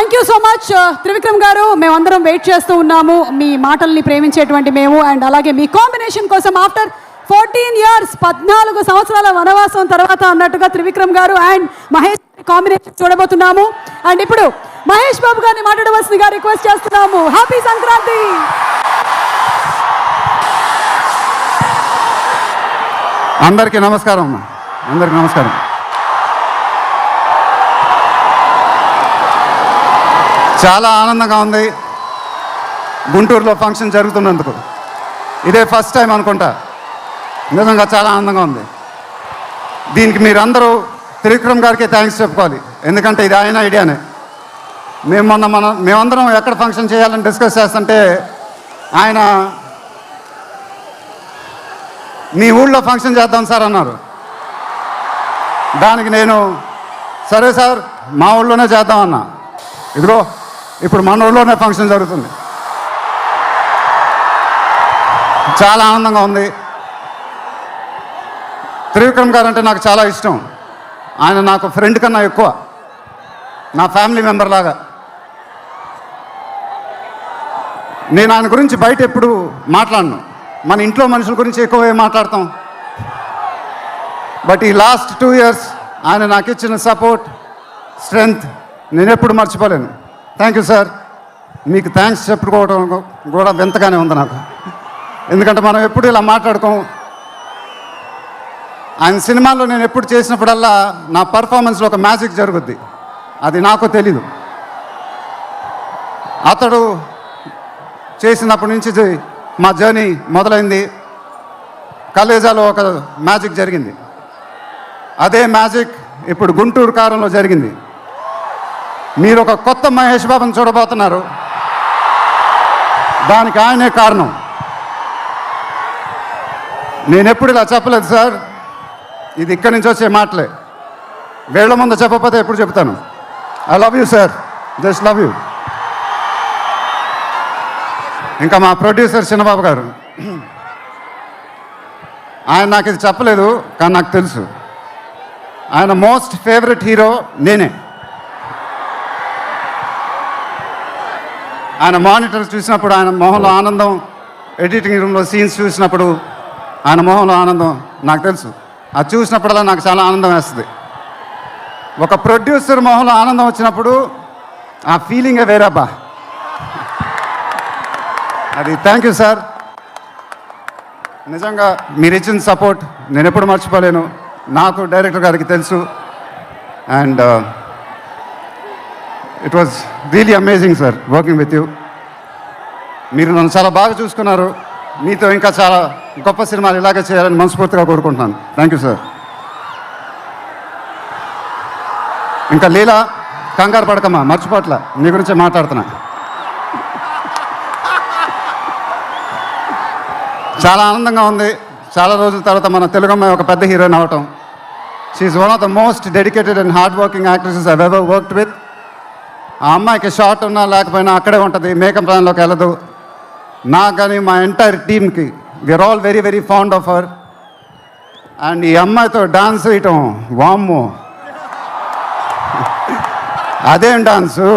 Thank you so much Trivikram గారు. మేమందరం wait చేస్తూ ఉన్నాము మీ మాటల్ని ప్రేమించేటువంటి మేము, అండ్ అలాగే మీ కాంబినేషన్ కోసం ఆఫ్టర్ 14 years 14 సంవత్సరాల వనవాసం తర్వాత అన్నట్టుగా త్రివిక్రమ్ గారు అండ్ మహేష్ కాంబినేషన్ చూడబోతున్నాము. అండ్ ఇప్పుడు మహేష్ బాబు గారిని మాట్లాడవలసిందిగా రిక్వెస్ట్ చేస్తున్నాము. హ్యాపీ సంక్రాంతి. అందరికీ నమస్కారం. అందరికీ నమస్కారం. చాలా ఆనందంగా ఉంది గుంటూరులో ఫంక్షన్ జరుగుతున్నందుకు. ఇదే ఫస్ట్ టైం అనుకుంటా. నిజంగా చాలా ఆనందంగా ఉంది. దీనికి మీరందరూ త్రివిక్రమ్ గారికి థ్యాంక్స్ చెప్పుకోవాలి, ఎందుకంటే ఇది ఆయన ఐడియానే. మేమందరం ఎక్కడ ఫంక్షన్ చేయాలని డిస్కస్ చేస్తుంటే ఆయన మీ ఊళ్ళో ఫంక్షన్ చేద్దాం సార్ అన్నారు. దానికి నేను సరే సార్ మా ఊళ్ళోనే చేద్దామన్నా. ఇదిగో ఇప్పుడు మన ఊళ్ళోనే ఫంక్షన్ జరుగుతుంది. చాలా ఆనందంగా ఉంది. త్రివిక్రమ్ గారు అంటే నాకు చాలా ఇష్టం. ఆయన నాకు ఫ్రెండ్ కన్నా ఎక్కువ, నా ఫ్యామిలీ మెంబర్ లాగా. నేను ఆయన గురించి బయట ఎప్పుడు మాట్లాడను. మన ఇంట్లో మనుషుల గురించి ఎక్కువ మాట్లాడతాం. బట్ ఈ లాస్ట్ 2 years ఆయన నాకు ఇచ్చిన సపోర్ట్, స్ట్రెంగ్త్ నేను ఎప్పుడు మర్చిపోలేను. Thank you sir. మీకు థ్యాంక్స్ చెప్పుకోవడం కూడా వింతగానే ఉంది నాకు, ఎందుకంటే మనం ఎప్పుడు ఇలా మాట్లాడుకోం. ఆయన సినిమాల్లో నేను ఎప్పుడు చేసినప్పుడల్లా నా పర్ఫార్మెన్స్లో ఒక మ్యాజిక్ జరుగుద్ది, అది నాకు తెలీదు. అతడు చేసినప్పటి నుంచి మా జర్నీ మొదలైంది. కలేజాలో ఒక మ్యాజిక్ జరిగింది. అదే మ్యాజిక్ ఇప్పుడు గుంటూరు కారంలో జరిగింది. మీరు ఒక కొత్త మహేష్ బాబుని చూడబోతున్నారు. దానికి ఆయనే కారణం. నేను ఎప్పుడు ఇలా చెప్పలేదు సార్, ఇది ఇక్కడి నుంచి వచ్చే మాటలే. వేళ్ల ముందు చెప్పకపోతే ఎప్పుడు చెప్తాను. I love you sir, just love you. ఇంకా మా ప్రొడ్యూసర్ చిన్నబాబు గారు, ఆయన నాకు ఇది చెప్పలేదు కానీ నాకు తెలుసు. ఆయన మోస్ట్ ఫేవరెట్ హీరో నేనే. ఆయన మానిటర్ చూసినప్పుడు ఆయన మొహంలో ఆనందం, ఎడిటింగ్ రూమ్లో సీన్స్ చూసినప్పుడు ఆయన మొహంలో ఆనందం నాకు తెలుసు. అది చూసినప్పుడల్లా నాకు చాలా ఆనందం వేస్తుంది. ఒక ప్రొడ్యూసర్ మొహంలో ఆనందం వచ్చినప్పుడు ఆ ఫీలింగే వేరేబ్బా. అది థ్యాంక్ యూ సార్. నిజంగా మీరు ఇచ్చిన సపోర్ట్ నేను ఎప్పుడు మర్చిపోలేను. నాకు డైరెక్టర్ గారికి తెలుసు. And it was really amazing sir working with you. మీరు నన్ను చాలా బాగా చూసుకున్నారు. మీతో ఇంకా చాలా గొప్ప సినిమాలు ఇలాగే చేయాలని మనస్ఫూర్తిగా కోరుకుంటున్నాను. Thank you sir. ఇంకా లీలా, కంగారు పడకమ్మా, మర్చిపోట్ల, నీ గురించే మాట్లాడుతున్నా. చాలా ఆనందంగా ఉంది. చాలా రోజుల తర్వాత మన తెలుగు అమ్మాయి ఒక పెద్ద హీరోయిన్ అవటం. She one of the most dedicated and hard working actresses I ever worked with. ఆ అమ్మాయికి షార్ట్ ఉన్నా లేకపోయినా అక్కడే ఉంటుంది, మేకప్ ప్లాన్లోకి వెళ్ళదు. నాకు కానీ మా ఎంటైర్ టీమ్కి we are all very very fond of her. And ఈ అమ్మాయితో డాన్స్ వేయటం, వామ్మో అదేం డాన్సు.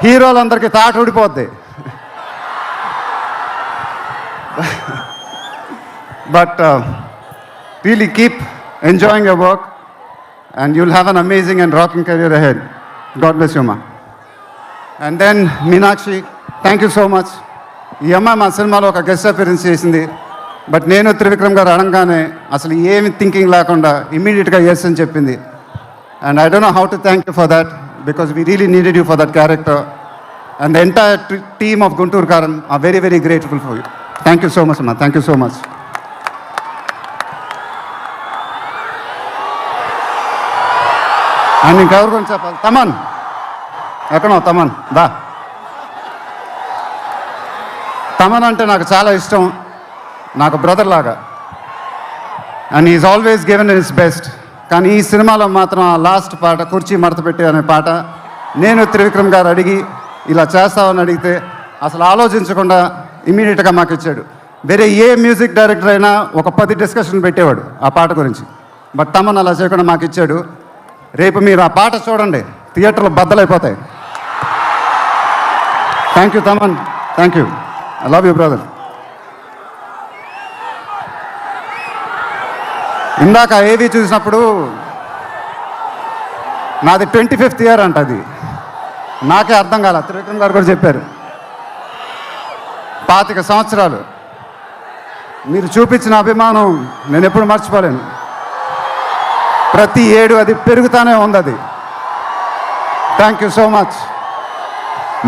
హీరోలందరికీ తాట ఊడిపోద్ది. But really keep enjoying your work and you'll have an amazing and rocking career ahead. God bless you, ma. And then Meenakshi, thank you so much. ఈ అమ్మాయి మా సినిమాలో ఒక గెస్ట్ అపియరెన్స్ చేసింది. బట్ నేను త్రివిక్రమ్ గారు అనగానే అసలు ఏమి థింకింగ్ లేకుండా ఇమ్మీడియట్గా ఎస్ అని చెప్పింది. And I don't know how to thank you for that, because we really needed you for that character. And the entire team of Guntur Kaaram are very very grateful for you. Thank you so much అమ్మా, thank you so much. And ఇంకెవరి గురించి చెప్పాలి? తమన్ ఎక్కడో, తమన్ దా. తమన్ అంటే నాకు చాలా ఇష్టం, నాకు బ్రదర్ లాగా. And is always given his best. కానీ ఈ సినిమాలో మాత్రం ఆ లాస్ట్ పాట, కుర్చీ మడత పెట్టి అనే పాట, నేను త్రివిక్రమ్ గారు అడిగి ఇలా చేస్తామని అడిగితే అసలు ఆలోచించకుండా ఇమీడియట్గా మాకు ఇచ్చాడు. వేరే ఏ మ్యూజిక్ డైరెక్టర్ అయినా ఒక 10 డిస్కషన్ పెట్టేవాడు ఆ పాట గురించి. బట్ తమన్ అలా చేయకుండా మాకు ఇచ్చాడు. రేపు మీరు ఆ పాట చూడండి, థియేటర్లు బద్దలైపోతాయి. Thank you Thaman, thank you. I love you brother. ఇందాక ఏవి చూసినప్పుడు నాది 25th ఇయర్ అంట. అది నాకే అర్థం కాల. త్రివిక్రమ్ గారు కూడా చెప్పారు 25 సంవత్సరాలు. మీరు చూపించిన అభిమానం నేను ఎప్పుడు మర్చిపోలేను. ప్రతి ఏడు అది పెరుగుతానే ఉంది. అది థ్యాంక్ యూ సో మచ్.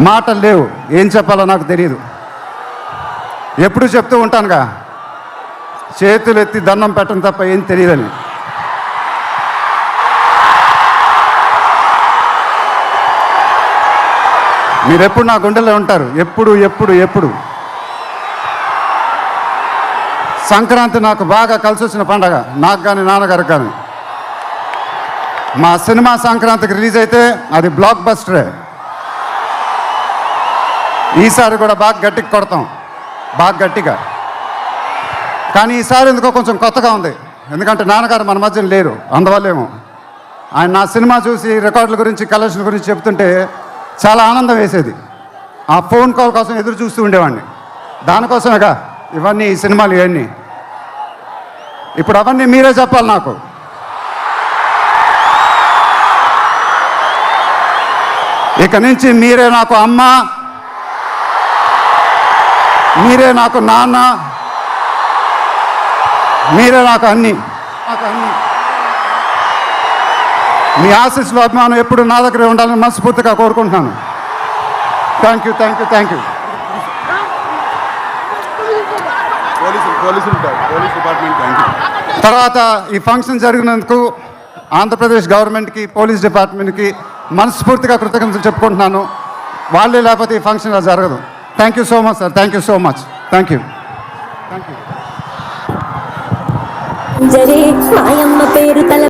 మాటలు లేవు, ఏం చెప్పాలో నాకు తెలియదు. ఎప్పుడు చెప్తూ ఉంటానుగా, చేతులు ఎత్తి దండం పెట్టడం తప్ప ఏం తెలియదని. మీరు ఎప్పుడు నా గుండెలో ఉంటారు, ఎప్పుడు ఎప్పుడు ఎప్పుడు. సంక్రాంతి నాకు బాగా కలిసి వచ్చిన పండగ, నాకు కానీ నాన్నగారికి కానీ. మా సినిమా సంక్రాంతికి రిలీజ్ అయితే అది బ్లాక్ బస్టరే. ఈసారి కూడా బాగా గట్టిగా కొడతాం, బాగా గట్టిగా. కానీ ఈసారి ఎందుకో కొంచెం కొత్తగా ఉంది, ఎందుకంటే నాన్నగారు మన మధ్య లేరు, అందువల్లేమో. ఆయన నా సినిమా చూసి రికార్డుల గురించి, కలెక్షన్ గురించి చెప్తుంటే చాలా ఆనందం వేసేది. ఆ ఫోన్ కాల్ కోసం ఎదురు చూస్తూ ఉండేవాడిని. దానికోసమేగా ఇవన్నీ, ఈ సినిమాలు ఇవన్నీ. ఇప్పుడు అవన్నీ మీరే చెప్పాలి నాకు. ఇక నుంచి మీరే నాకు అమ్మ, మీరే నాకు నాన్న, మీరే నాకు అన్నీ. మీ ఆశీస్సులు, అభిమానం ఎప్పుడు నా దగ్గరే ఉండాలని మనస్ఫూర్తిగా కోరుకుంటున్నాను. Thank you, thank you, thank you. Police department thank you. తర్వాత ఈ ఫంక్షన్ జరిగినందుకు ఆంధ్రప్రదేశ్ గవర్నమెంట్కి, పోలీస్ డిపార్ట్మెంట్కి మనస్ఫూర్తిగా కృతజ్ఞతలు చెప్పుకుంటున్నాను. వాళ్ళే లేకపోతే ఈ ఫంక్షన్ ఇలా జరగదు. Thank you so much sir, thank you so much, thank you, thank you. మాయమ్మ పేరు తల